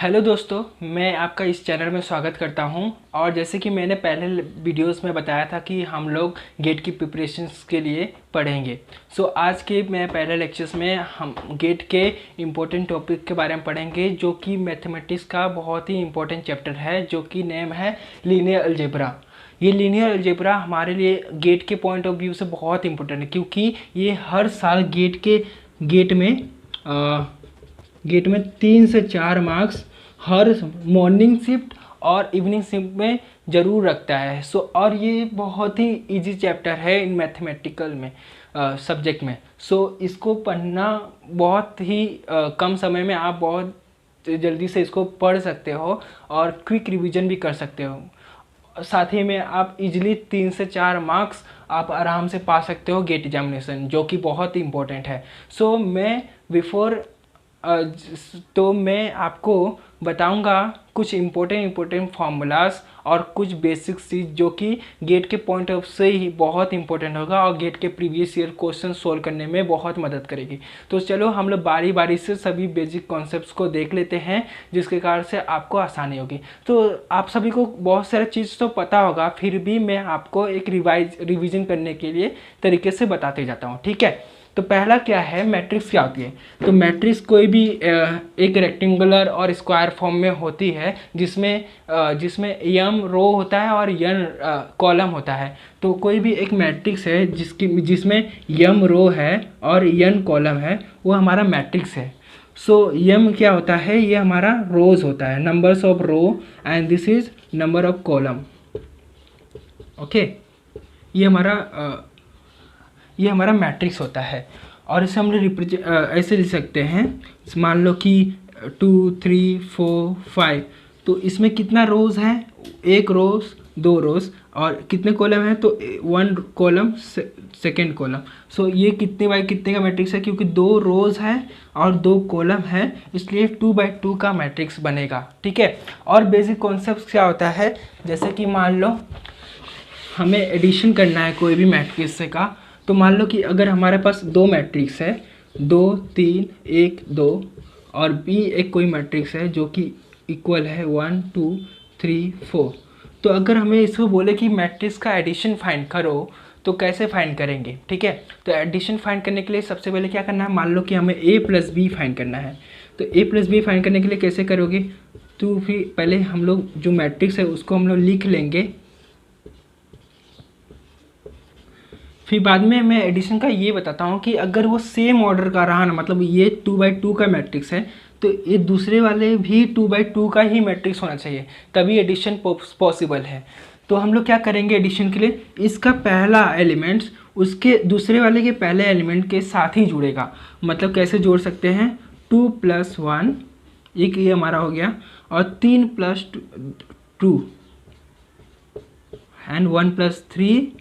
Hello दोस्तों, मैं आपका इस चैनल में स्वागत करता हूं। और जैसे कि मैंने पहले वीडियोस में बताया था कि हम लोग गेट की प्रिपरेशंस के लिए पढ़ेंगे। आज के मैं पहले लेक्चर्स में हम गेट के इम्पोर्टेंट टॉपिक के बारे में पढ़ेंगे, जो कि मैथमेटिक्स का बहुत ही इम्पोर्टेंट चैप्टर है, जो कि नेम है लीनियर अलजेब्रा। ये लीनियर अलजेब्रा हमारे लिए गेट के पॉइंट ऑफ व्यू से बहुत इंपॉर्टेंट है, क्योंकि ये हर साल गेट में 3 से 4 मार्क्स हर मॉर्निंग शिफ्ट और इवनिंग शिफ्ट में ज़रूर रखता है। और ये बहुत ही इजी चैप्टर है इन मैथमेटिकल में सब्जेक्ट में। इसको पढ़ना बहुत ही कम समय में आप बहुत जल्दी से इसको पढ़ सकते हो और क्विक रिवीजन भी कर सकते हो। साथ ही में आप इजीली 3 से 4 मार्क्स आप आराम से पा सकते हो गेट एग्जामिनेशन, जो कि बहुत ही इम्पोर्टेंट है। मैं आपको बताऊंगा कुछ इम्पोर्टेंट फार्मूलाज और कुछ बेसिक चीज़, जो कि गेट के पॉइंट ऑफ से ही बहुत इंपॉर्टेंट होगा और गेट के प्रीवियस ईयर क्वेश्चन सोल्व करने में बहुत मदद करेगी। तो चलो हम लोग बारी बारी से सभी बेसिक कॉन्सेप्ट्स को देख लेते हैं, जिसके कारण से आपको आसानी होगी। तो आप सभी को बहुत सारे चीज़ तो पता होगा, फिर भी मैं आपको एक रिविज़न करने के लिए तरीके से बताते जाता हूँ, ठीक है। तो पहला क्या है, मैट्रिक्स क्या होती है। तो मैट्रिक्स कोई भी एक रेक्टेंगुलर और स्क्वायर फॉर्म में होती है, जिसमें यम रो होता है और यन कॉलम होता है। तो कोई भी एक मैट्रिक्स है जिसमें यम रो है और यन कॉलम है, वो हमारा मैट्रिक्स है। यम क्या होता है, ये हमारा रोज होता है, numbers of row, and this is number of column. Okay, ये हमारा मैट्रिक्स होता है। और इसे हम लोग ऐसे लिख सकते हैं, मान लो कि 2 3 4 5। तो इसमें कितना रोज है, एक रोज, 2 रोज, और कितने कॉलम है, तो 1 कॉलम, सेकेंड कॉलम। ये कितने बाई कितने का मैट्रिक्स है, क्योंकि 2 रोज है और 2 कॉलम है, इसलिए 2 बाई 2 का मैट्रिक्स बनेगा, ठीक है। और बेसिक कॉन्सेप्ट क्या होता है, जैसे कि मान लो हमें एडिशन करना है कोई भी मैट्रिक्स का। तो मान लो कि अगर हमारे पास 2 मैट्रिक्स है, 2 3 1 2, और बी एक कोई मैट्रिक्स है जो कि इक्वल है 1 2 3 4। तो अगर हमें इसको बोले कि मैट्रिक्स का एडिशन फाइंड करो, तो कैसे फाइंड करेंगे, ठीक है। तो एडिशन फाइंड करने के लिए सबसे पहले क्या करना है, मान लो कि हमें a प्लस बी फाइंड करना है। तो a प्लस बी फाइंड करने के लिए कैसे करोगे, तो फिर पहले हम लोग जो मैट्रिक्स है उसको हम लोग लिख लेंगे, फिर बाद में मैं एडिशन का ये बताता हूँ कि अगर वो सेम ऑर्डर का रहा ना, मतलब ये 2 बाई 2 का मैट्रिक्स है, तो ये दूसरे वाले भी 2 बाई 2 का ही मैट्रिक्स होना चाहिए, तभी एडिशन पॉसिबल है। तो हम लोग क्या करेंगे एडिशन के लिए, इसका पहला एलिमेंट्स उसके दूसरे वाले के पहले एलिमेंट के साथ ही जुड़ेगा। मतलब कैसे जोड़ सकते हैं, 2 + 1, एक ये हमारा हो गया, और 3 + 2 एंड 1 + 3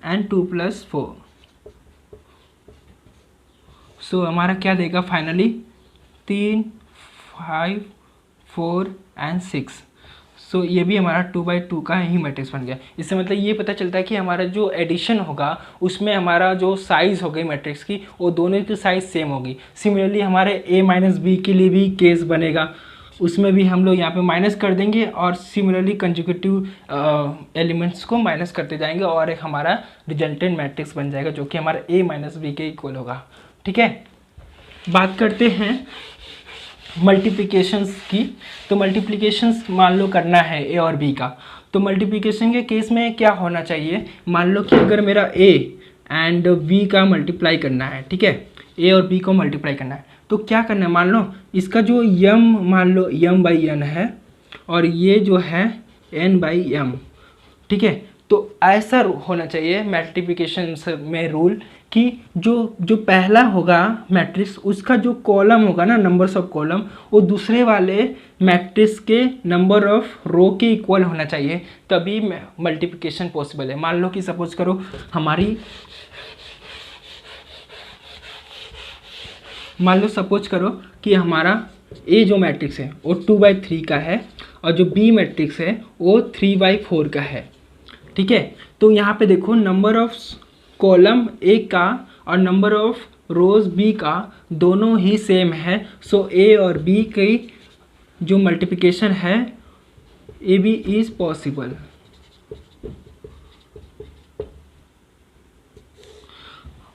एंड 2 + 4। हमारा क्या देगा फाइनली, 3 5 4 एंड 6। ये भी हमारा 2 बाई 2 का ही मैट्रिक्स बन गया। इससे मतलब ये पता चलता है कि हमारा जो एडिशन होगा उसमें हमारा जो साइज़ होगी मैट्रिक्स की, वो दोनों की साइज़ सेम होगी। सिमिलरली हमारे a - b के लिए भी केस बनेगा, उसमें भी हम लोग यहाँ पे माइनस कर देंगे और सिमिलरली कंजुगेटिव एलिमेंट्स को माइनस करते जाएंगे, और एक हमारा रिजल्टेंट मैट्रिक्स बन जाएगा, जो कि हमारा a - b के इक्वल होगा, ठीक है। बात करते हैं मल्टीप्लिकेशंस की। तो मल्टीप्लिकेशंस मान लो करना है a और b का, तो मल्टीप्लिकेशन के केस में क्या होना चाहिए, मान लो कि अगर मेरा a एंड b का मल्टीप्लाई करना है, ठीक है, a और b को मल्टीप्लाई करना है, तो क्या करना है, मान लो इसका जो मान लो m/n है, और ये जो है n/m, ठीक है। तो ऐसा होना चाहिए मल्टीप्लिकेशन में रूल, कि जो पहला होगा मैट्रिक्स, उसका जो कॉलम होगा ना, नंबर्स ऑफ कॉलम, वो दूसरे वाले मैट्रिक्स के नंबर ऑफ रो के इक्वल होना चाहिए, तभी मल्टीप्लिकेशन पॉसिबल है। मान लो कि सपोज करो कि हमारा ए जो मैट्रिक्स है वो 2/3 का है, और जो बी मैट्रिक्स है वो 3/4 का है, ठीक है। तो यहाँ पे देखो नंबर ऑफ कॉलम ए का और नंबर ऑफ रोज बी का दोनों ही सेम है, सो ए और बी की जो मल्टीप्लिकेशन है ए बी इज पॉसिबल।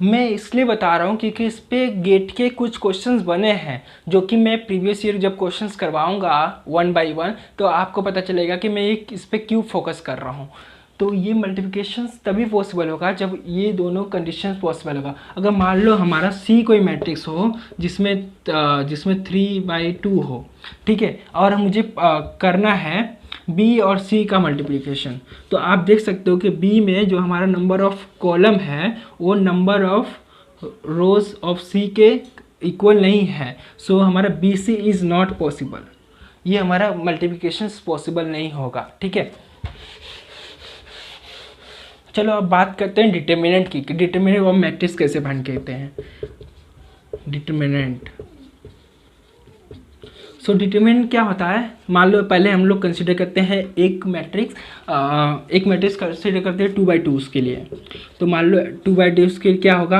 मैं इसलिए बता रहा हूँ क्योंकि इस पे गेट के कुछ क्वेश्चंस बने हैं जो कि मैं प्रीवियस ईयर जब क्वेश्चंस करवाऊँगा 1 बाई 1 तो आपको पता चलेगा कि मैं इस पे क्यों फोकस कर रहा हूँ। तो ये मल्टीप्लिकेशंस तभी पॉसिबल होगा जब ये दोनों कंडीशंस पॉसिबल होगा। अगर मान लो हमारा सी कोई मैट्रिक्स हो जिसमें 3/2 हो, ठीक है, और मुझे करना है बी और सी का मल्टीप्लिकेशन, तो आप देख सकते हो कि बी में जो हमारा नंबर ऑफ कॉलम है वो number of rows of C के इक्वल नहीं है, सो हमारा B C is not possible, ये हमारा मल्टीप्लिकेशन पॉसिबल नहीं होगा, ठीक है। चलो अब बात करते हैं डिटर्मिनेंट की, डिटर्मिनेंट ऑफ मैट्रिक्स कैसे फाइंड करते हैं। डिटर्मिनेंट, सो डिटर्मिनेंट क्या होता है, मान लो पहले हम लोग कंसीडर करते हैं एक मैट्रिक्स कंसीडर करते हैं 2/2 के लिए। तो मान लो 2/2 के क्या होगा,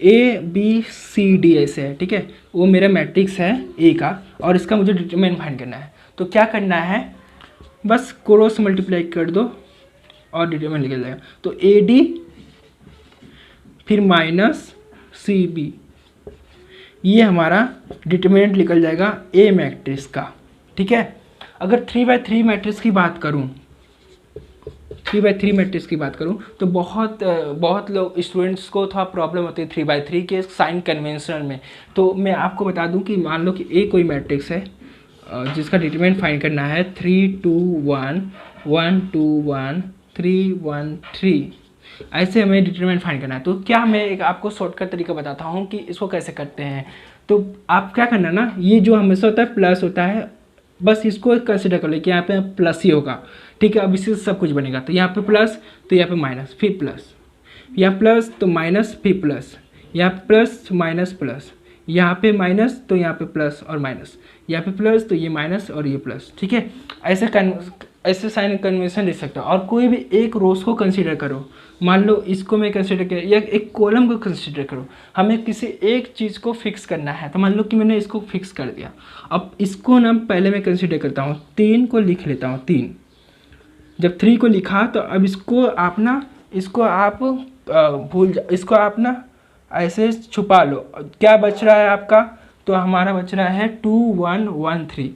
ए बी सी डी ऐसे है, ठीक है, वो मेरा मैट्रिक्स है ए का और इसका मुझे डिटर्मिनेंट फाइंड करना है। तो क्या करना है, बस क्रॉस मल्टीप्लाई कर दो और डिटर्मिनेंट निकल जाएगा। तो ए डी फिर माइनस सी बी, ये हमारा डिटर्मिनेंट निकल जाएगा ए मैट्रिक्स का, ठीक है। अगर 3/3 मैट्रिक्स की बात करूं, 3/3 मैट्रिक्स की बात करूं तो बहुत लोग स्टूडेंट्स को थोड़ा प्रॉब्लम होती है 3/3 के साइन कन्वेंशनल में। तो मैं आपको बता दूं कि मान लो कि ए कोई मैट्रिक्स है जिसका डिटर्मिनेंट फाइंड करना है 3 2 1 1 2 1 3 1 3, ऐसे हमें डिटरमिनेंट फाइंड करना है। तो क्या मैं एक आपको शॉर्टकट तरीका बताता हूँ कि इसको कैसे करते हैं। तो आप क्या करना ना, ये जो हमेशा होता है प्लस होता है, बस इसको कंसिडर कर लो कि यहाँ पे प्लस ही होगा, ठीक है। अब इससे सब कुछ बनेगा, तो यहाँ पे प्लस तो यहाँ पे माइनस फिर प्लस, यहाँ प्लस तो माइनस फिर प्लस, यहाँ प्लस माइनस प्लस, यहाँ पे माइनस तो यहाँ पे प्लस और माइनस, यहाँ पे प्लस तो ये माइनस और ये प्लस, ठीक है। ऐसे साइन कन्वेंशन लिख सकते हो। और कोई भी एक रोज को कंसीडर करो, मान लो इसको मैं कंसीडर कर या एक कॉलम को कंसीडर करो, हमें किसी एक चीज़ को फिक्स करना है। तो मान लो कि मैंने इसको फिक्स कर दिया, अब इसको ना पहले मैं कंसीडर करता हूँ, 3 को लिख लेता हूँ। 3 जब 3 को लिखा तो अब इसको आप इसको आप ना ऐसे छुपा लो। क्या बच रहा है आपका, तो हमारा बच रहा है 2 1 1 3,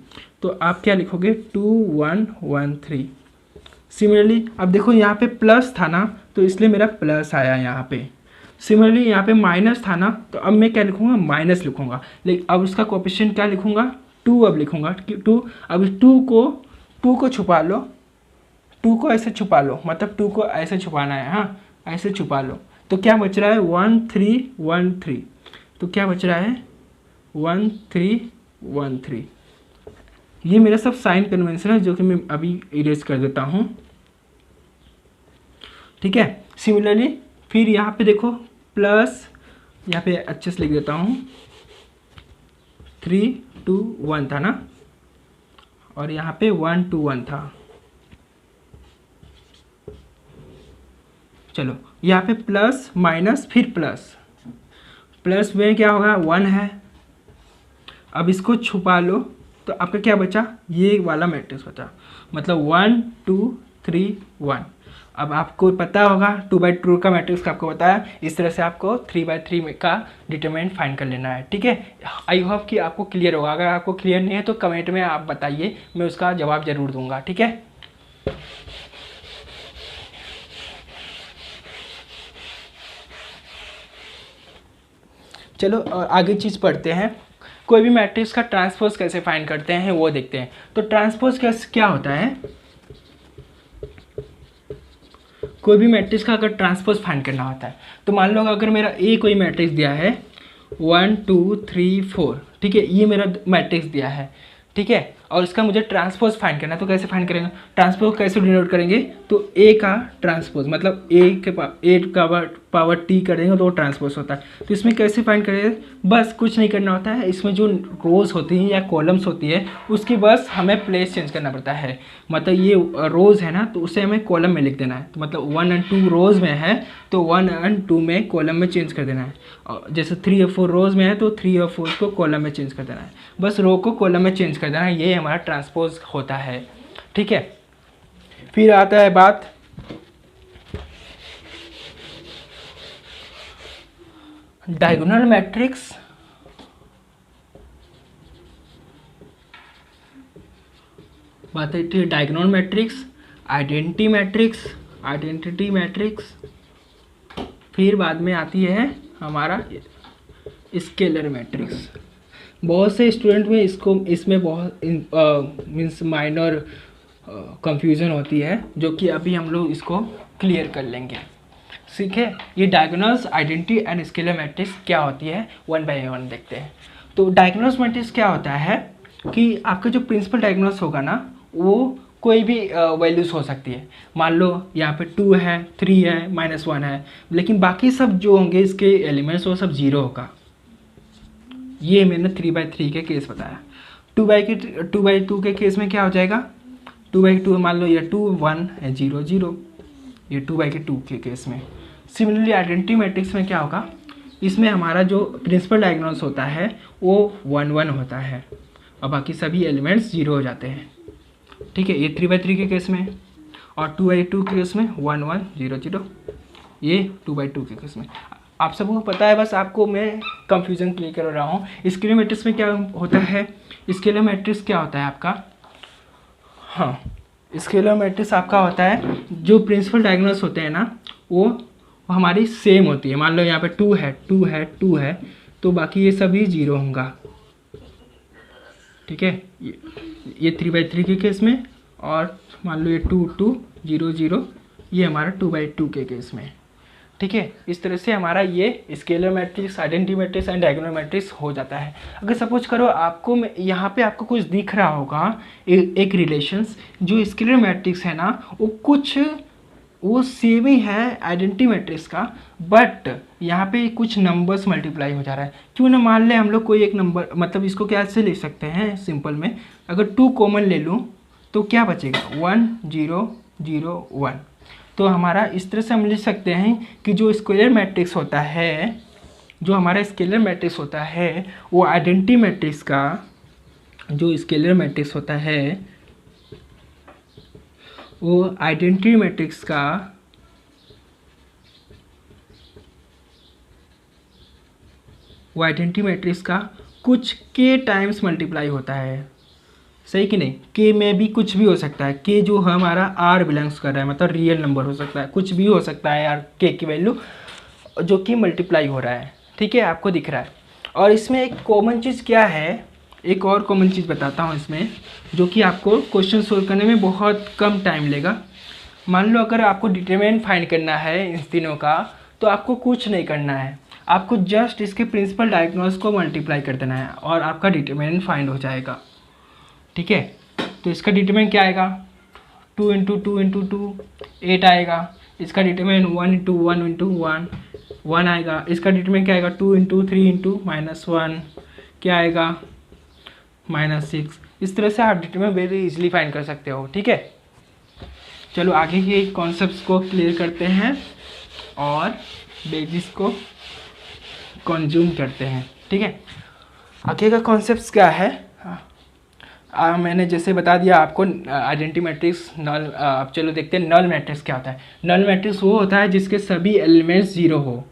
तो आप क्या लिखोगे 2 1 1 3। सिमिलरली अब देखो यहाँ पे प्लस था ना, तो इसलिए मेरा प्लस आया यहाँ पे। सिमिलरली यहाँ पे माइनस था ना, तो अब मैं क्या लिखूँगा, माइनस लिखूँगा। लेकिन अब इसका कोएफिशिएंट क्या लिखूँगा, 2 अब लिखूँगा 2। अब 2 को छुपा लो, 2 को ऐसे छुपा लो, मतलब 2 को ऐसे छुपाना है, हाँ ऐसे छुपा लो। तो क्या बच रहा है 1 3 1 3, तो क्या बच रहा है 1 3 1 3। ये मेरा सब साइन कन्वेंशन है जो कि मैं अभी इरेज कर देता हूँ, ठीक है। सिमिलरली फिर यहाँ पे देखो प्लस, यहाँ पे अच्छे से लिख देता हूँ 3 2 1 था ना, और यहाँ पे 1 2 1 था। चलो यहाँ पे प्लस माइनस फिर प्लस में क्या होगा 1 है। अब इसको छुपा लो तो आपका क्या बचा, ये वाला मैट्रिक्स बचा, मतलब 1 2 3 1। अब आपको पता होगा 2/2 का मैट्रिक्स का आपको पता है, इस तरह से आपको 3/3 का डिटरमिनेंट फाइंड कर लेना है, ठीक है। आई होप कि आपको क्लियर होगा। अगर आपको क्लियर नहीं है तो कमेंट में आप बताइए, मैं उसका जवाब जरूर दूंगा, ठीक है। चलो आगे चीज़ पढ़ते हैं। कोई भी मैट्रिक्स का ट्रांसपोज कैसे फाइंड करते हैं वो देखते हैं। तो ट्रांसपोज क्या होता है, कोई भी मैट्रिक्स का अगर ट्रांसपोज फाइंड करना होता है, तो मान लो अगर मेरा ए कोई मैट्रिक्स दिया है 1 2 3 4, ठीक है, ये मेरा मैट्रिक्स दिया है, ठीक है। और इसका मुझे ट्रांसपोज फाइंड करना है। तो कैसे फाइंड करेंगे, ट्रांसपोज कैसे डिनोट करेंगे, तो ए का ट्रांसपोज मतलब ए का पावर टी करेंगे तो वो ट्रांसपोज होता है। तो इसमें कैसे फाइंड करेंगे, बस कुछ नहीं करना होता है, इसमें जो रोज़ होती हैं या कॉलम्स होती है उसकी बस हमें प्लेस चेंज करना पड़ता है। मतलब ये रोज़ है ना, तो उसे हमें कॉलम में लिख देना है। तो मतलब 1 और 2 रोज़ में है तो 1 और 2 में कॉलम में चेंज कर देना है। और जैसे 3 और 4 रोज़ में है तो 3 और 4 को कॉलम में चेंज कर देना है। बस रो को कॉलम में चेंज कर देना है, ये हमारा ट्रांसपोज होता है। ठीक है, फिर आता है बात डायगोनल मैट्रिक्स। बात है डायगोनल मैट्रिक्स, आइडेंटिटी मैट्रिक्स, फिर बाद में आती है हमारा स्केलर मैट्रिक्स। बहुत से स्टूडेंट में इसमें बहुत मीन्स माइनर कंफ्यूजन होती है, जो कि अभी हम लोग इसको क्लियर कर लेंगे। ठीक है, ये diagonals, identity and scalar matrix क्या होती है, वन बाय वन देखते हैं। तो डायगोनल्स मैट्रिक्स क्या होता है कि आपका जो प्रिंसिपल डायगोनल्स होगा ना, वो कोई भी वैल्यूज़ हो सकती है। मान लो यहाँ पे 2 है, 3 है, -1 है, लेकिन बाकी सब जो होंगे इसके एलिमेंट्स वो सब 0 होगा। ये मैंने 3/3 के केस बताया। 2/2 के केस में क्या हो जाएगा, 2/2 मान लो ये 2 1 है, 0 0, ये 2/2 के केस में। सिमिलरली आइडेंटिटी मैट्रिक्स में क्या होगा, इसमें हमारा जो प्रिंसिपल डायगोनल्स होता है वो 1 1 होता है और बाकी सभी एलिमेंट्स 0 हो जाते हैं। ठीक है, ये 3/3 के केस में, और 2/2 के केस में 1 1 0 0, ये 2/2 के केस में। आप सबको पता है, बस आपको मैं कंफ्यूजन क्लियर कर रहा हूँ। स्केलर मैट्रिक्स में क्या होता है, स्केलर मैट्रिक्स क्या होता है आपका, हाँ, स्केलर मैट्रिक्स आपका होता है जो प्रिंसिपल डायगोनल्स होते हैं ना, वो हमारी सेम होती है। मान लो यहाँ पे 2 है, 2 है, 2 है, तो बाकी ये सभी 0 होगा। ठीक है, ये 3/3 के केस में, और मान लो ये 2 2 0 0, ये हमारा 2/2 के केस में। ठीक है, इस तरह से हमारा ये scalar matrix, identity matrix and diagonal matrix हो जाता है। अगर सपोज करो आपको यहाँ पे आपको कुछ दिख रहा होगा, एक रिलेशंस, जो स्केलर मैट्रिक्स है ना वो सेम ही है आइडेंटिटी मैट्रिक्स का, बट यहाँ पे कुछ नंबर्स मल्टीप्लाई हो जा रहा है। क्यों ना, मान ले हम लोग कोई एक नंबर, मतलब इसको क्या से लिख सकते हैं सिंपल में, अगर 2 कॉमन ले लूँ तो क्या बचेगा, 1 0 0 1। तो हमारा इस तरह से हम लिख सकते हैं कि जो स्केलर मैट्रिक्स होता है, जो हमारा स्केलर मैट्रिक्स होता है, वो आइडेंटिटी मैट्रिक्स का, जो स्केलर मैट्रिक्स होता है वो आइडेंटिटी मैट्रिक्स का कुछ के टाइम्स मल्टीप्लाई होता है। सही कि नहीं, के में भी कुछ भी हो सकता है, के जो हमारा आर बिलोंग्स कर रहा है, मतलब रियल नंबर हो सकता है, कुछ भी हो सकता है यार, के की वैल्यू जो कि मल्टीप्लाई हो रहा है। ठीक है, आपको दिख रहा है। और इसमें एक कॉमन चीज़ क्या है, एक और कॉमन चीज़ बताता हूँ इसमें, जो कि आपको क्वेश्चन सोल्व करने में बहुत कम टाइम लेगा। मान लो अगर आपको डिटरमिनेंट फाइंड करना है इन तीनों का, तो आपको कुछ नहीं करना है, आपको जस्ट इसके प्रिंसिपल डायगोनल्स को मल्टीप्लाई कर देना है और आपका डिटरमिनेंट फाइंड हो जाएगा। ठीक है, तो इसका डिटरमिनेंट क्या आएगा, 2 × 2 × 2 8 आएगा। इसका डिटरमिनेंट 1 × 1 × 1 1 आएगा। इसका डिटरमिनेंट क्या आएगा, 2 × 3 × -1 क्या आएगा, -6। इस तरह से आप डिटरमिनेंट वेरी इजीली फाइंड कर सकते हो। ठीक है, चलो आगे के कॉन्सेप्ट्स को क्लियर करते हैं और बेसिस को कंज्यूम करते हैं। ठीक है, आगे का कॉन्सेप्ट्स क्या है, मैंने जैसे बता दिया आपको आइडेंटिटी मैट्रिक्स, नल। अब चलो देखते हैं नल मैट्रिक्स क्या होता है। नल मैट्रिक्स वो होता है जिसके सभी एलिमेंट्स 0 हो।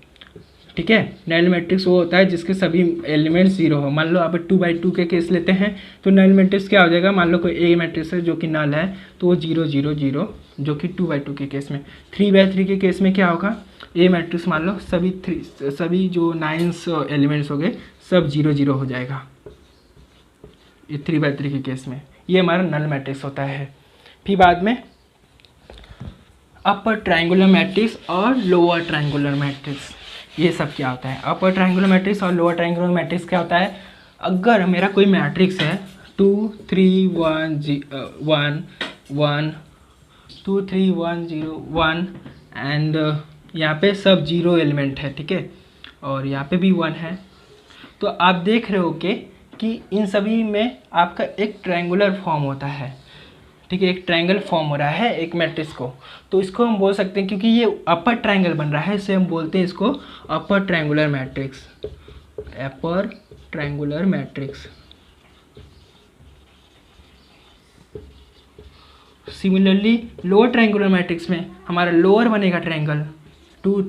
ठीक है, नल मैट्रिक्स वो होता है जिसके सभी एलिमेंट्स 0 हो। मान लो आप 2/2 के केस लेते हैं तो नल मैट्रिक्स क्या हो जाएगा, मान लो कोई ए मैट्रिक्स है जो कि नल है, तो वो 0 0 0, जो कि 2/2 के केस में। 3/3 के केस में क्या होगा, ए मैट्रिक्स मान लो सभी जो 9 एलिमेंट्स हो गए सब 0 0 हो जाएगा, ये 3/3 के केस में। ये हमारा नल मैट्रिक्स होता है। फिर बाद में अपर ट्रायंगुलर मैट्रिक्स और लोअर ट्रायंगुलर मैट्रिक्स, ये सब क्या होता है। अपर ट्रायंगुलर मैट्रिक्स और लोअर ट्रायंगुलर मैट्रिक्स क्या होता है, अगर मेरा कोई मैट्रिक्स है 2 3 1 1 1 2 3 1 0 1 एंड यहाँ पे सब जीरो एलिमेंट है, ठीक है, और यहाँ पे भी 1 है। तो आप देख रहे हो कि इन सभी में आपका एक ट्रायंगुलर फॉर्म होता है, ठीक है, एक ट्रायंगल फॉर्म हो रहा है एक मैट्रिक्स को। तो इसको हम बोल सकते हैं, क्योंकि ये अपर ट्रायंगल बन रहा है, इससे हम बोलते हैं इसको upper triangular matrix, upper triangular matrix. Similarly lower triangular matrix में हमारा लोअर बनेगा ट्रायंगल 2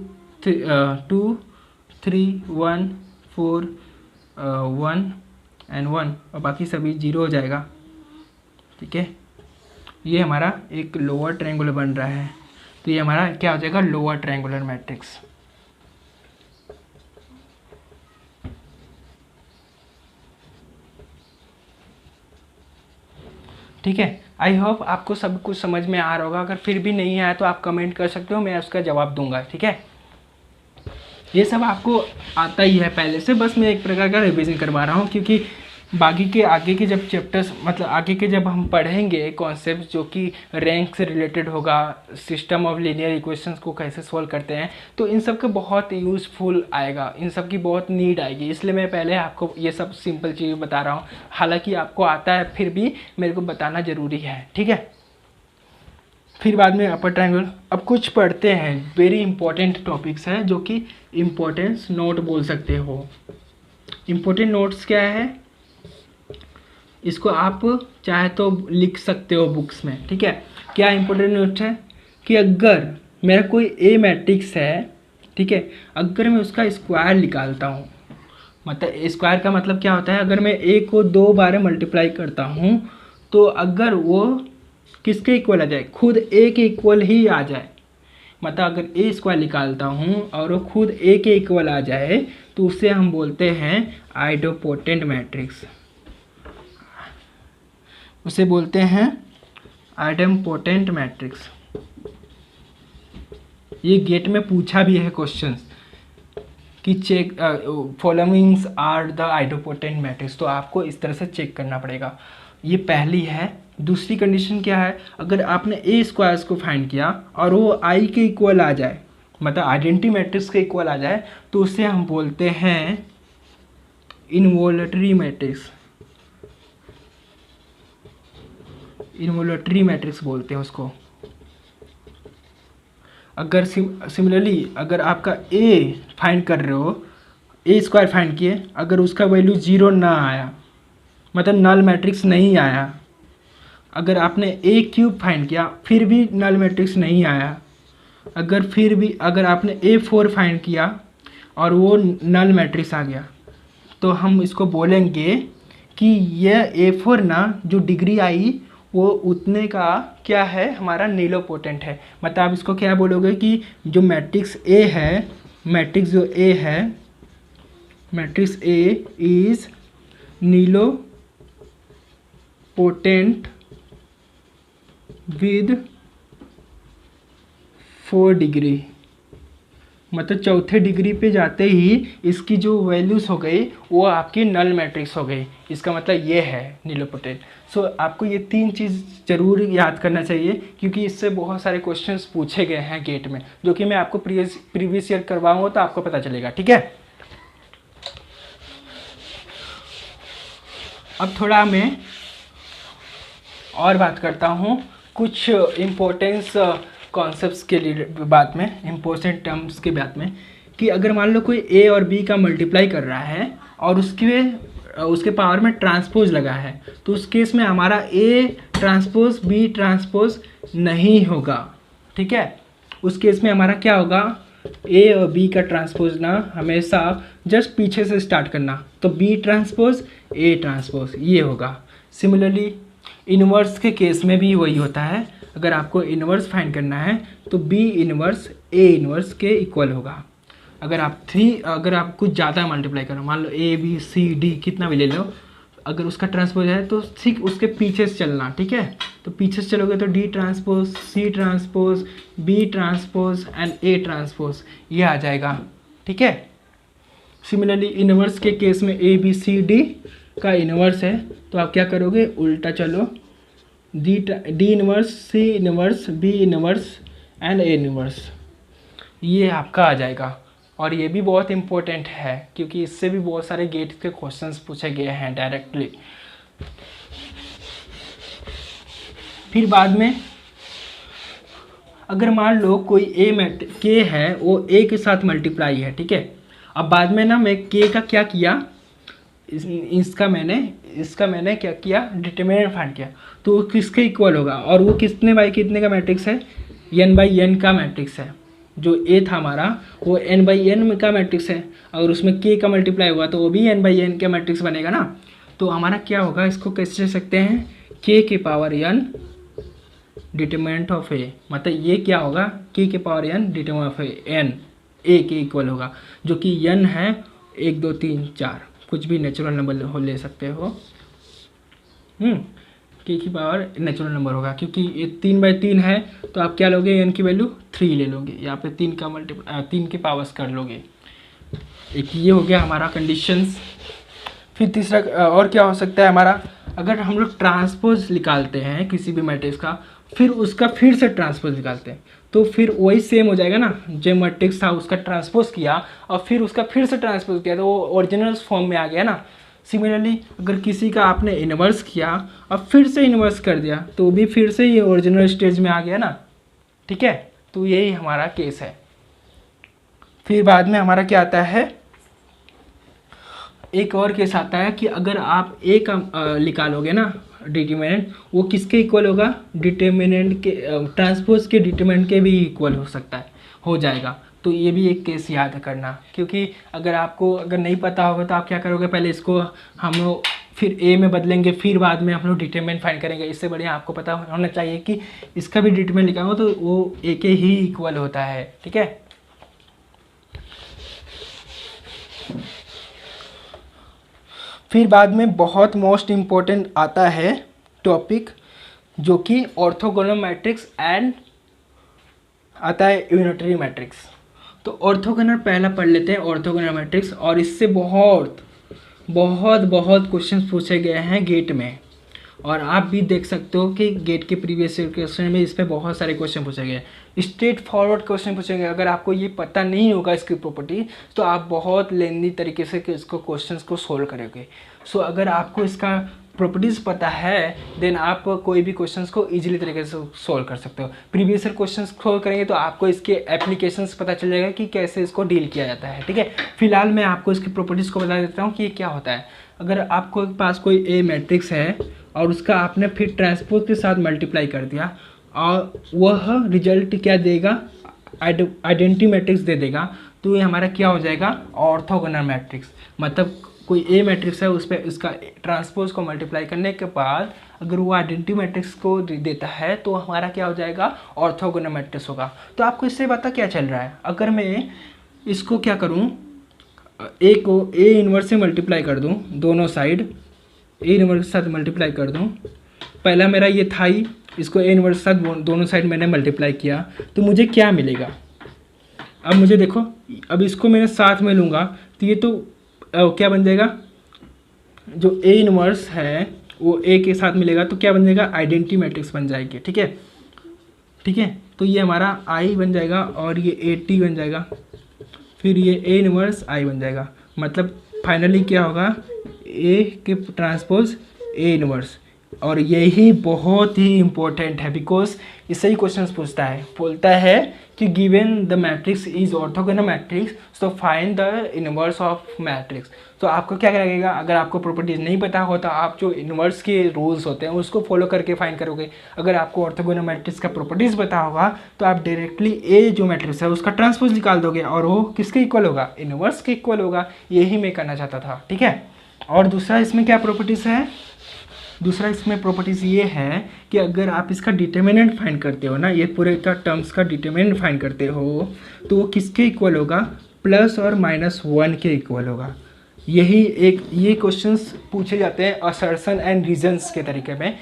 3 1 4 1 एंड 1 और बाकी सभी जीरो हो जाएगा, ठीक है। ये हमारा एक लोअर ट्रायंगुलर बन रहा है, तो ये हमारा क्या हो जाएगा, लोअर ट्रायंगुलर मैट्रिक्स। ठीक है, आई होप आपको सब कुछ समझ में आ रहा होगा। अगर फिर भी नहीं आया तो आप कमेंट कर सकते हो, मैं उसका जवाब दूंगा, ठीक है। ये सब आपको आता ही है पहले से, बस मैं एक प्रकार का रिवीजन करवा रहा हूँ, क्योंकि बाकी के आगे के जब चैप्टर्स मतलब आगे के जब हम पढ़ेंगे कॉन्सेप्ट जो कि रैंक से रिलेटेड होगा, सिस्टम ऑफ लीनियर इक्वेशंस को कैसे सॉल्व करते हैं, तो इन सब का बहुत यूज़फुल आएगा, इन सब की बहुत नीड आएगी, इसलिए मैं पहले आपको ये सब सिंपल चीज़ें बता रहा हूँ। हालांकि आपको आता है फिर भी मेरे को बताना ज़रूरी है, ठीक है। फिर बाद में अपर ट्रायंगल। अब कुछ पढ़ते हैं, वेरी इंपॉर्टेंट टॉपिक्स हैं जो कि इम्पोर्टेंस नोट बोल सकते हो। इम्पोर्टेंट नोट्स क्या है, इसको आप चाहे तो लिख सकते हो बुक्स में, ठीक है। क्या इंपॉर्टेंट नोट है कि अगर मेरा कोई ए मैट्रिक्स है, ठीक है, अगर मैं उसका स्क्वायर निकालता हूँ, मतलब स्क्वायर का मतलब क्या होता है, अगर मैं ए को 2 बार मल्टीप्लाई करता हूँ तो अगर वो किसके इक्वल आ जाए, खुद ए के इक्वल ही आ जाए, मतलब अगर ए स्क्वायर निकालता हूँ और वो खुद ए के इक्वल आ जाए तो उसे हम बोलते हैं आइडोपोटेंट मैट्रिक्स, उसे बोलते हैं आइडोपोटेंट मैट्रिक्स। ये गेट में पूछा भी है क्वेश्चन कि check followings are the idempotent matrix, तो आपको इस तरह से चेक करना पड़ेगा। ये पहली है। दूसरी कंडीशन क्या है, अगर आपने ए स्क्वायर्स को फाइंड किया और वो आई के इक्वल आ जाए, मतलब आइडेंटिटी मैट्रिक्स के इक्वल आ जाए, तो उसे हम बोलते हैं इनवॉल्यूटरी मैट्रिक्स, इनवॉल्यूटरी मैट्रिक्स बोलते हैं उसको। अगर सिमिलरली अगर आपका ए फाइंड कर रहे हो, ए स्क्वायर फाइंड किए, अगर उसका वैल्यू 0 ना आया, मतलब नल मैट्रिक्स नहीं आया, अगर आपने ए क्यूब फाइंड किया फिर भी नल मैट्रिक्स नहीं आया, अगर आपने A4 फाइंड किया और वो नल मैट्रिक्स आ गया, तो हम इसको बोलेंगे कि यह A4 ना जो डिग्री आई वो उतने का क्या है, हमारा नीलोपोटेंट है। मतलब आप इसको क्या बोलोगे कि जो मैट्रिक्स A है, मैट्रिक्स जो A है, matrix A is nilpotent with 4 degree, मतलब चौथे डिग्री पे जाते ही इसकी जो वैल्यूज़ हो गई वो आपकी नल मैट्रिक्स हो गई। इसका मतलब ये है नीलोपोटेंट। सो आपको ये 3 चीज़ ज़रूर याद करना चाहिए, क्योंकि इससे बहुत सारे क्वेश्चंस पूछे गए हैं गेट में, जो कि मैं आपको प्रीवियस ईयर करवाऊँगा तो आपको पता चलेगा, ठीक है। अब थोड़ा मैं और बात करता हूँ कुछ इम्पोर्टेंस कॉन्सेप्ट्स के लिए बात में, इम्पोर्टेंट टर्म्स के बात में, कि अगर मान लो कोई ए और बी का मल्टीप्लाई कर रहा है और उसके पावर में ट्रांसपोज लगा है, तो उस केस में हमारा ए ट्रांसपोज बी ट्रांसपोज नहीं होगा, ठीक है। उस केस में हमारा क्या होगा, ए और बी का ट्रांसपोज ना हमेशा जस्ट पीछे से स्टार्ट करना, तो बी ट्रांसपोज ए ट्रांसपोज ये होगा। सिमिलरली इनवर्स के केस में भी वही होता है। अगर आपको इनवर्स फाइंड करना है तो बी इनवर्स ए इनवर्स के इक्वल होगा। अगर आप कुछ ज़्यादा मल्टीप्लाई करो, मान लो ए बी सी डी कितना भी ले लो, अगर उसका ट्रांसपोज है तो ठीक उसके पीछे से चलना, ठीक है। तो पीछे से चलोगे तो D transpose C transpose B transpose and A transpose ये आ जाएगा, ठीक है। सिमिलरली इनवर्स के केस में ए बी सी डी का इन्वर्स है तो आप क्या करोगे, उल्टा चलो, D inverse, C inverse, B inverse and A inverse, ये आपका आ जाएगा। और ये भी बहुत इंपॉर्टेंट है क्योंकि इससे भी बहुत सारे गेट के क्वेश्चंस पूछे गए हैं डायरेक्टली। फिर बाद में अगर मान लो कोई के है वो ए के साथ मल्टीप्लाई है, ठीक है। अब बाद में ना मैं के का क्या किया, इसका मैंने क्या किया, डिटरमिनेंट फाइंड किया, तो वो किसके इक्वल होगा, और वो कितने बाई कितने का मैट्रिक्स है, n बाई n का मैट्रिक्स है। जो ए था हमारा वो n बाई n का मैट्रिक्स है, अगर उसमें k का मल्टीप्लाई हुआ तो वो भी n बाई n का मैट्रिक्स बनेगा ना। तो हमारा क्या होगा, इसको कैसे लिख सकते हैं, k के पावर n डिटरमिनेंट ऑफ ए, मतलब ये क्या होगा, k के power n determinant of n ए के इक्वल होगा, जो कि n है 1 2 3 4, कुछ भी नेचुरल नंबर हो ले सकते हो। k की पावर नेचुरल नंबर होगा, क्योंकि ये 3/3 है तो आप क्या लोगे, n की वैल्यू 3 ले लोगे, यहाँ पे 3 के पावर्स कर लोगे। एक ये हो गया हमारा कंडीशंस। फिर तीसरा और क्या हो सकता है हमारा, अगर हम लोग ट्रांसपोज निकालते हैं किसी भी मैट्रिक्स का, फिर उसका फिर से ट्रांसपोज निकालते हैं, तो फिर वही सेम हो जाएगा ना, जो मैट्रिक्स था उसका ट्रांसपोज किया और फिर उसका फिर से ट्रांसपोज किया तो वो ओरिजिनल फॉर्म में आ गया ना। सिमिलरली अगर किसी का आपने इन्वर्स किया और फिर से इन्वर्स कर दिया तो भी फिर से ये ओरिजिनल स्टेज में आ गया ना, ठीक है। तो यही हमारा केस है। फिर बाद में हमारा क्या आता है, एक और केस आता है कि अगर आप ए का निकालोगे ना डिटरमिनेंट, वो किसके इक्वल होगा, डिटरमिनेंट के ट्रांसपोज के डिटरमिनेंट के भी इक्वल हो सकता है, हो जाएगा। तो ये भी एक केस याद करना, क्योंकि अगर आपको अगर नहीं पता होगा तो आप क्या करोगे, पहले इसको हम लोग फिर ए में बदलेंगे, फिर बाद में हम लोग डिटरमिनेंट फाइंड करेंगे। इससे बढ़िया आपको पता होना चाहिए कि इसका भी डिटरमिनेंट लिखा हो तो वो ए के ही इक्वल होता है, ठीक है। फिर बाद में बहुत मोस्ट इम्पोर्टेंट आता है टॉपिक, जो कि ऑर्थोगोनल मैट्रिक्स एंड आता है यूनिटरी मैट्रिक्स। तो ऑर्थोगोनल पहला पढ़ लेते हैं, ऑर्थोगोनल मैट्रिक्स, और इससे बहुत बहुत बहुत क्वेश्चंस पूछे गए हैं गेट में, और आप भी देख सकते हो कि गेट के प्रीवियस ईयर क्वेश्चन में इस पे बहुत सारे क्वेश्चन पूछे गए, स्ट्रेट फॉरवर्ड क्वेश्चन पूछे गए। अगर आपको ये पता नहीं होगा इसकी प्रॉपर्टी, तो आप बहुत लेंदी तरीके से इसको क्वेश्चंस को सोल्व करोगे। सो अगर आपको इसका प्रॉपर्टीज़ पता है देन आप कोई भी क्वेश्चंस को इजीली तरीके से सोल्व कर सकते हो। प्रीवियस ईयर क्वेश्चंस सोल्व करेंगे तो आपको इसके एप्लीकेशंस पता चल जाएगा कि कैसे इसको डील किया जाता है, ठीक है। फिलहाल मैं आपको इसकी प्रॉपर्टीज़ को बता देता हूँ कि ये क्या होता है। अगर आपको पास कोई ए मैट्रिक्स है और उसका आपने फिर ट्रांसपोज के साथ मल्टीप्लाई कर दिया और वह रिजल्ट क्या देगा, आइडेंटिटी मैट्रिक्स दे देगा, तो ये हमारा क्या हो जाएगा, ऑर्थोगोनल मैट्रिक्स। मतलब कोई ए मैट्रिक्स है उस पर इसका ट्रांसपोज को मल्टीप्लाई करने के बाद अगर वो आइडेंटिटी मैट्रिक्स को देता है तो हमारा क्या हो जाएगा, ऑर्थोगोनल मैट्रिक्स होगा। तो आपको इससे पता क्या चल रहा है, अगर मैं इसको क्या करूँ, ए को ए इन्वर्स से मल्टीप्लाई कर दूँ, दोनों साइड ए इन्वर्स के साथ मल्टीप्लाई कर दूँ, पहला मेरा ये था ही, इसको ए इन्वर्स के साथ दोनों साइड मैंने मल्टीप्लाई किया, तो मुझे क्या मिलेगा। अब मुझे देखो, अब इसको मैंने साथ में लूँगा तो ये तो क्या बन जाएगा, जो ए इन्वर्स है वो ए के साथ मिलेगा तो क्या बन जाएगा, आइडेंटिटी मैट्रिक्स बन जाएगी, ठीक है, ठीक है। तो ये हमारा आई बन जाएगा और ये ए टी बन जाएगा, फिर ये ए इन्वर्स आई बन जाएगा। मतलब फाइनली क्या होगा, ए के ट्रांसपोज ए इन्वर्स। और यही बहुत ही इम्पोर्टेंट है बिकॉज इससे ही क्वेश्चन पूछता है, बोलता है कि given the matrix is orthogonal Matrix so find the inverse of matrix. तो आपको क्या लगेगा, अगर आपको प्रॉपर्टीज नहीं पता हो तो आप जो इनवर्स के रूल्स होते हैं उसको फॉलो करके फाइंड करोगे। अगर आपको ऑर्थोगोनल मैट्रिक्स का प्रॉपर्टीज पता होगा तो आप डायरेक्टली ए जो मैट्रिक्स है उसका ट्रांसपोज निकाल दोगे और वो किसके इक्वल होगा, इनवर्स के इक्वल होगा। यही मैं करना चाहता था, ठीक है। और दूसरा इसमें क्या प्रॉपर्टीज़ है, दूसरा इसमें प्रॉपर्टीज़ ये है कि अगर आप इसका डिटर्मिनेंट फाइंड करते हो ना, ये पूरे का टर्म्स का डिटर्मिनेंट फाइंड करते हो तो वो किसके इक्वल होगा, प्लस और -1 के इक्वल होगा। यही एक ये क्वेश्चंस पूछे जाते हैं असर्शन एंड रीजंस के तरीके में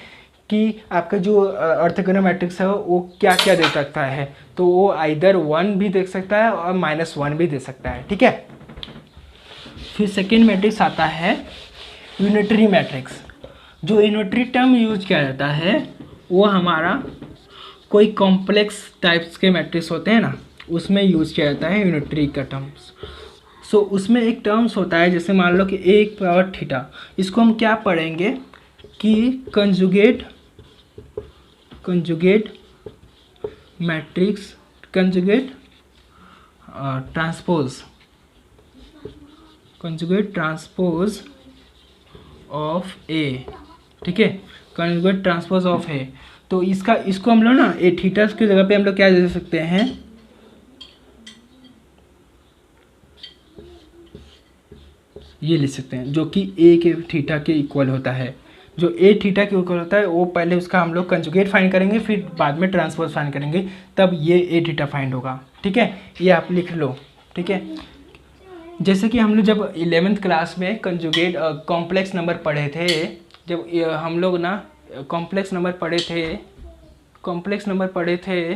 कि आपका जो ऑर्थोगोनल मैट्रिक्स है वो क्या क्या दे सकता है, तो वो आइदर 1 भी दे सकता है और -1 भी दे सकता है, ठीक है। फिर सेकेंड मैट्रिक्स आता है यूनिटरी मैट्रिक्स। जो यूनिटरी टर्म यूज किया जाता है वो हमारा कोई कॉम्प्लेक्स टाइप्स के मैट्रिक्स होते हैं ना, उसमें यूज किया जाता है यूनिटरी का टर्म्स। सो उसमें एक टर्म्स होता है, जैसे मान लो कि 1/θ, इसको हम क्या पढ़ेंगे कि conjugate matrix, conjugate transpose of A, ठीक है, कंजुगेट ट्रांसपोज ऑफ ए। तो इसको हम लोग ना ए थीटा की जगह पे हम लोग क्या दे सकते हैं, ये लिख सकते हैं, जो कि ए के थीटा के इक्वल होता है। जो ए थीटा के इक्वल होता है वो पहले उसका हम लोग कंजुगेट फाइंड करेंगे, फिर बाद में ट्रांसपोज फाइंड करेंगे, तब ये ए थीटा फाइंड होगा, ठीक है। ये आप लिख लो, ठीक है। जैसे कि हम लोग जब 11th क्लास में कंजुगेट कॉम्प्लेक्स नंबर पढ़े थे, जब हम लोग ना कॉम्प्लेक्स नंबर पढ़े थे,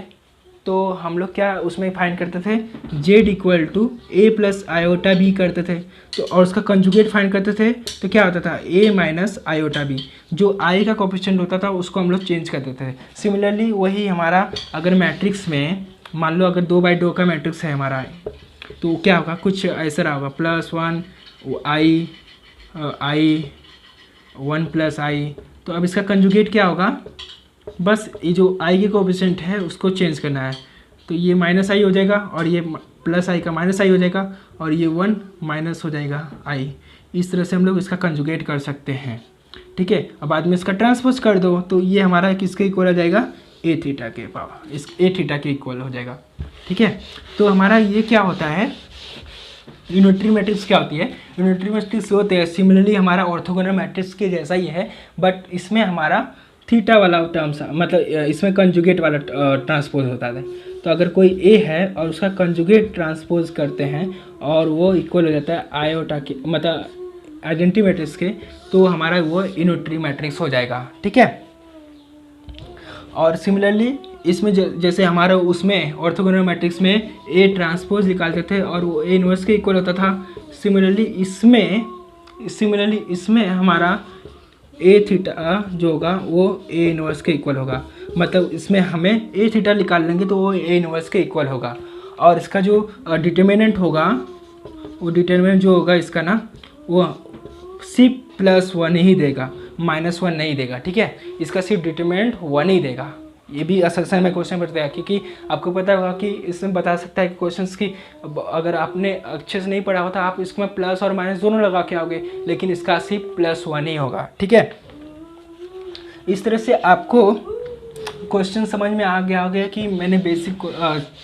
तो हम लोग क्या उसमें फाइंड करते थे, z equal to a plus iota B करते थे, तो और उसका कंजुगेट फाइंड करते थे, तो क्या होता था a माइनस आयोटा बी। जो i का कोफिशिएंट होता था उसको हम लोग चेंज कर देते थे। सिमिलरली वही हमारा अगर मैट्रिक्स में मान लो अगर 2/2 का मैट्रिक्स है हमारा, तो क्या होगा, कुछ ऐसा रहा होगा, +1 i 1 प्लस i। तो अब इसका कंजुगेट क्या होगा, बस ये जो i के कोफिशिएंट है उसको चेंज करना है, तो ये -i हो जाएगा और ये +i का -i हो जाएगा और ये 1 माइनस हो जाएगा i। इस तरह से हम लोग इसका कंजुगेट कर सकते हैं, ठीक है। अब बाद में इसका ट्रांसपोज कर दो, तो ये हमारा किसके इक्वल हो जाएगा, ए थीटा के पावर, इस ए थीटा के इक्वल हो जाएगा, ठीक है। तो हमारा ये क्या होता है, यूनिटरी मैट्रिक्स क्या होती है, यूनिटरी मैट्रिक्स होते हैं सिमिलरली हमारा ऑर्थोगोनल मैट्रिक्स के जैसा ही है, बट इसमें हमारा थीटा वाला टर्म्स, मतलब इसमें कंजुगेट वाला ट्रांसपोज होता है। तो अगर कोई ए है और उसका कंजुगेट ट्रांसपोज करते हैं और वो इक्वल हो जाता है आयोटा के, मतलब आइडेंटिटी मैट्रिक्स के, तो हमारा वो यूनिटरी मैट्रिक्स हो जाएगा, ठीक है। और सिमिलरली इसमें जैसे हमारा उसमें ऑर्थोगोनल मैट्रिक्स में ए ट्रांसपोज निकालते थे और वो ए इनवर्स के इक्वल होता था, सिमिलरली इसमें हमारा ए थीटा जो होगा वो ए इनवर्स के इक्वल होगा, मतलब इसमें हमें ए थीटा निकाल लेंगे तो वो ए इनवर्स के इक्वल होगा। और इसका जो डिटर्मिनेंट होगा, वो डिटर्मिनेंट जो होगा इसका ना, वो सिर्फ +1 ही देगा, -1 नहीं देगा, ठीक है। इसका सिर्फ डिटर्मिनेंट 1 ही देगा। ये भी सेक्शन में क्वेश्चन बताया, क्योंकि आपको पता होगा कि इसमें बता सकता है कि क्वेश्चंस की अगर आपने अच्छे से नहीं पढ़ा होता आप इसमें प्लस और माइनस दोनों लगा के आओगे, लेकिन इसका सिर्फ +1 ही होगा, ठीक है। इस तरह से आपको क्वेश्चन समझ में आ गया कि मैंने बेसिक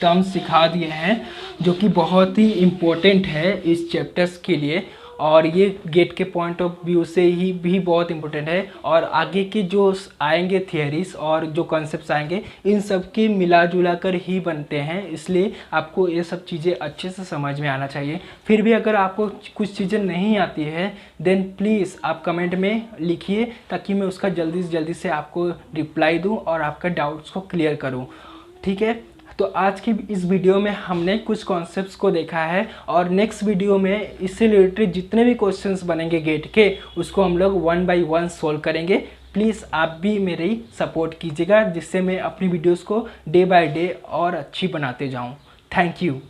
टर्म्स सिखा दिए हैं, जो कि बहुत ही इम्पोर्टेंट है इस चैप्टर्स के लिए, और ये गेट के पॉइंट ऑफ व्यू से ही भी बहुत इम्पोर्टेंट है। और आगे के जो आएंगे थियरीज और जो कॉन्सेप्ट्स आएंगे, इन सब के मिला जुला कर ही बनते हैं, इसलिए आपको ये सब चीज़ें अच्छे से समझ में आना चाहिए। फिर भी अगर आपको कुछ चीज़ें नहीं आती है, देन प्लीज़ आप कमेंट में लिखिए, ताकि मैं उसका जल्दी से जल्दी से आपको रिप्लाई दूँ और आपका डाउट्स को क्लियर करूँ, ठीक है। तो आज की इस वीडियो में हमने कुछ कॉन्सेप्ट्स को देखा है, और नेक्स्ट वीडियो में इससे रिलेटेड जितने भी क्वेश्चंस बनेंगे गेट के, उसको हम लोग 1 बाय 1 सोल्व करेंगे। प्लीज़ आप भी मेरी सपोर्ट कीजिएगा, जिससे मैं अपनी वीडियोस को डे बाय डे और अच्छी बनाते जाऊं। Thank you.